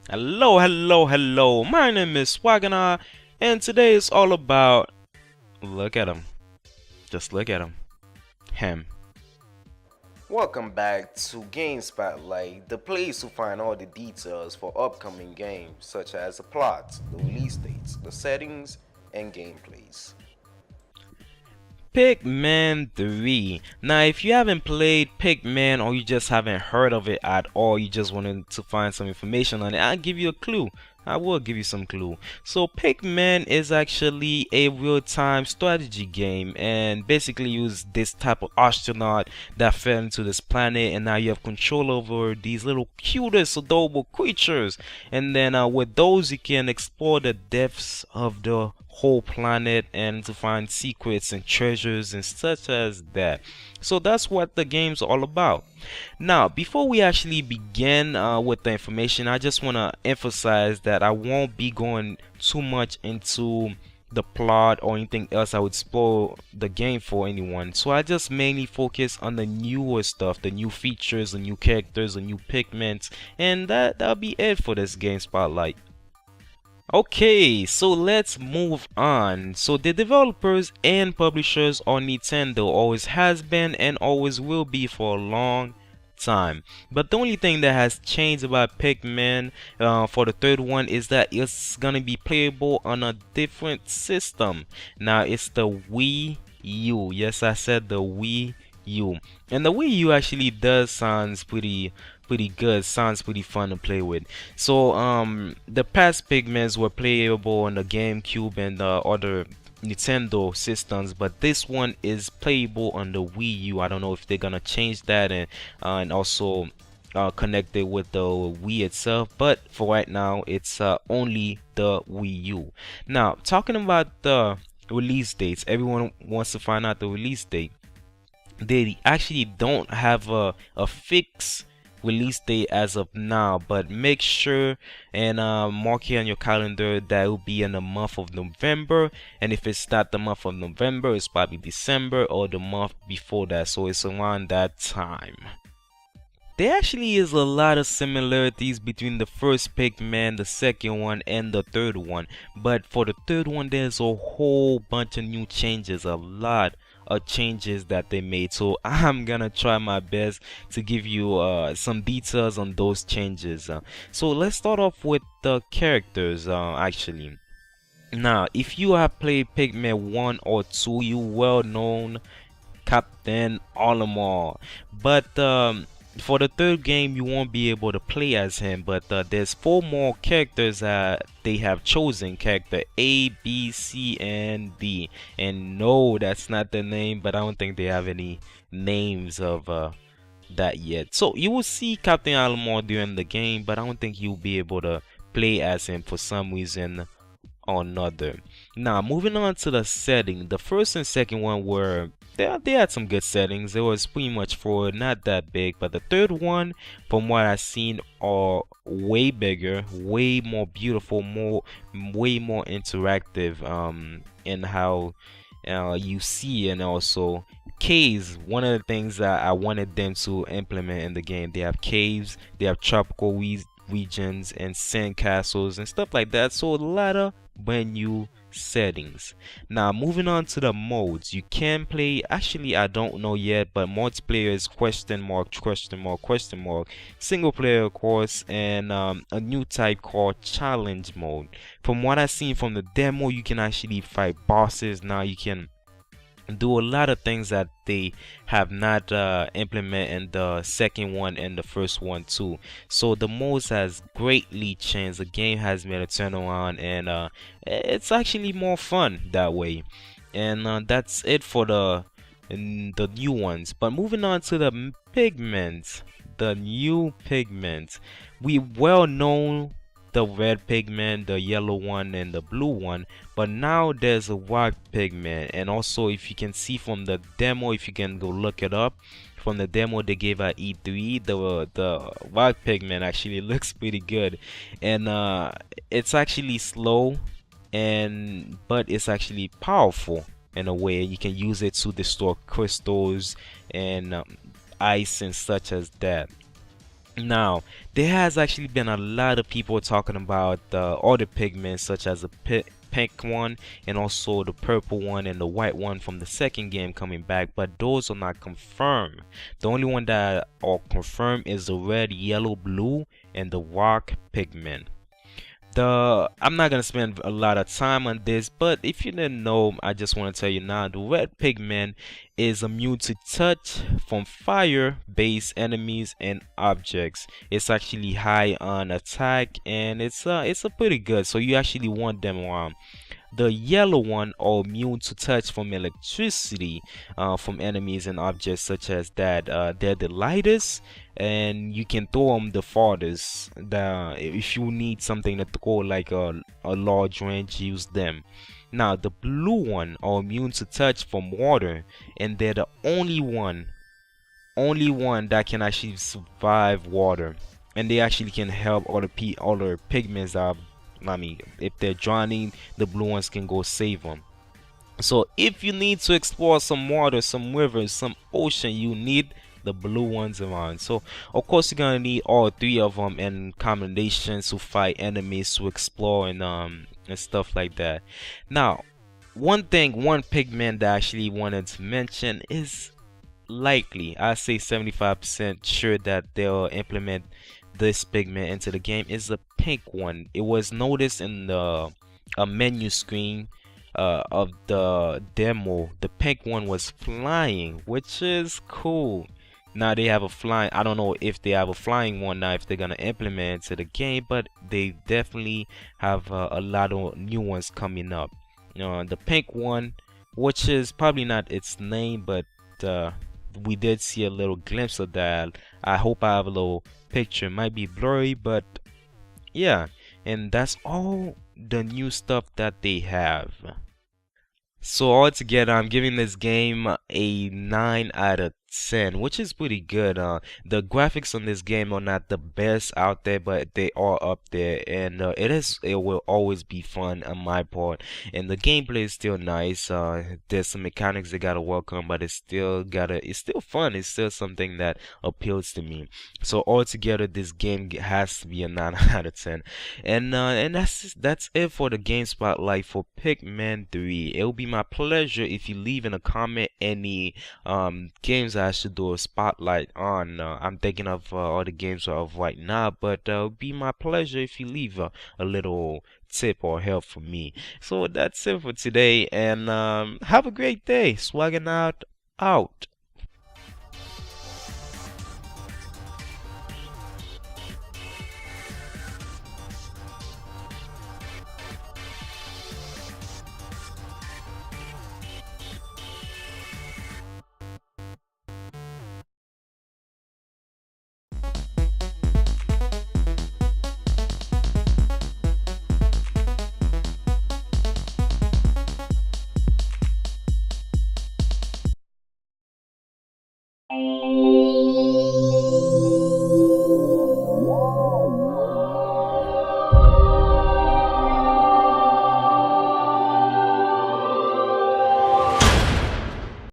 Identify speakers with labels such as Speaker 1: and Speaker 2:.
Speaker 1: Hello. My name is Swagana, and today is all about look at him. Just look at him. Him.
Speaker 2: Welcome back to Game Spotlight, the place to find all the details for upcoming games such as the plot, the release dates, the settings, and gameplays.
Speaker 1: Pikmin 3. Now, if you haven't played Pikmin or you just haven't heard of it at all, you just wanted to find some information on it, I'll give you a clue. I will give you some clue. So Pikmin is actually a real-time strategy game and basically use this type of astronaut that fell into this planet, and now you have control over these little cutest adorable creatures, and then with those you can explore the depths of the whole planet and to find secrets and treasures and such as that. So that's what the game's all about. Now, before we actually begin with the information, I just want to emphasize that I won't be going too much into the plot or anything else I would spoil the game for anyone. So I just mainly focus on the newer stuff, the new features, the new characters, the new pigments, and that'll be it for this game spotlight. Okay, so let's move on. So the developers and publishers are Nintendo, always has been and always will be for a long time. But the only thing that has changed about Pikmin for the third one is that it's gonna be playable on a different system. Now it's the Wii U. Yes, I said the Wii U. And the Wii U actually does sounds pretty good, sounds pretty fun to play with. So the past Pigments were playable on the GameCube and the other Nintendo systems, but this one is playable on the Wii U. I don't know if they're gonna change that and also connect it with the Wii itself, but for right now it's only the Wii U. Now talking about the release dates, everyone wants to find out the release date. They actually don't have a fixed release date as of now, but make sure and mark it on your calendar that it will be in the month of November, and if it's not the month of November, it's probably December or the month before that, so it's around that time. There actually is a lot of similarities between the first Pikmin, the second one, and the third one. But for the third one, there's a whole bunch of new changes, a lot of changes that they made. So I'm gonna try my best to give you some details on those changes. So let's start off with the characters actually. Now, if you have played Pikmin 1 or 2, you well known Captain Olimar. But for the third game, you won't be able to play as him. But there's four more characters that they have chosen: character A, B, C, and D. And no, that's not the name. But I don't think they have any names of that yet. So you will see Captain Olimar during the game, but I don't think you'll be able to play as him for some reason or another. Now, moving on to the setting, the first and second one were they had some good settings. It was pretty much for not that big, but the third one, from what I've seen, are way bigger, way more beautiful, way more interactive in how you see, and also caves. One of the things that I wanted them to implement in the game, they have caves, they have tropical regions and sand castles and stuff like that. So a lot of brand new settings. Now moving on to the modes, you can play, actually I don't know yet, but multiplayer is question mark, single player of course, and a new type called challenge mode. From what I've seen from the demo, you can actually fight bosses. Now you can do a lot of things that they have not implemented in the second one and the first one too. So the modes has greatly changed. The game has made a turnaround, and it's actually more fun that way. And that's it for the new ones. But moving on to the pigments, the new pigments, we well know the red pigment, the yellow one, and the blue one, but now there's a white pigment. And also, if you can see from the demo, if you can go look it up, from the demo they gave at E3, the white pigment actually looks pretty good, and it's actually slow, and but it's actually powerful in a way. You can use it to destroy crystals and ice and such as that. Now, there has actually been a lot of people talking about the other pigments, such as the pink one and also the purple one and the white one from the second game coming back, but those are not confirmed. The only one that are confirmed is the red, yellow, blue, and the rock pigment. I'm not gonna spend a lot of time on this, but if you didn't know, I just want to tell you now, the red pigment is immune to touch from fire-based enemies and objects. It's actually high on attack, and it's a pretty good, so you actually want them around. The yellow one are immune to touch from electricity from enemies and objects such as that. They're the lightest and you can throw them the farthest. If you need something to throw like a large range, use them. Now the blue one are immune to touch from water and they're the only one that can actually survive water, and they actually can help other pigments that I mean, if they're drowning, the blue ones can go save them. So if you need to explore some water, some rivers, some ocean, you need the blue ones around. So of course you're gonna need all three of them in combinations to fight enemies, to explore and stuff like that. Now, one pigment that I actually wanted to mention is likely, I say 75% sure that they'll implement this pigment into the game, is the pink one. It was noticed in the a menu screen of the demo. The pink one was flying, which is cool. Now they have a flying, I don't know if they have a flying one now, if they're gonna implement into the game, but they definitely have a lot of new ones coming up. The pink one, which is probably not its name, but we did see a little glimpse of that. I hope I have a little picture. It might be blurry, but yeah. And that's all the new stuff that they have. So altogether, I'm giving this game a 9 out of 10, which is pretty good. The graphics on this game are not the best out there, but they are up there, and it will always be fun on my part. And the gameplay is still nice. There's some mechanics they gotta work on, but it's still fun. It's still something that appeals to me. So altogether, this game has to be a 9 out of 10. And that's it for the game spotlight for Pikmin 3. It will be my pleasure if you leave in a comment any games I should do a spotlight on. I'm thinking of all the games of right now, but it'll be my pleasure if you leave a little tip or help for me. So that's it for today, and have a great day. Swagging out.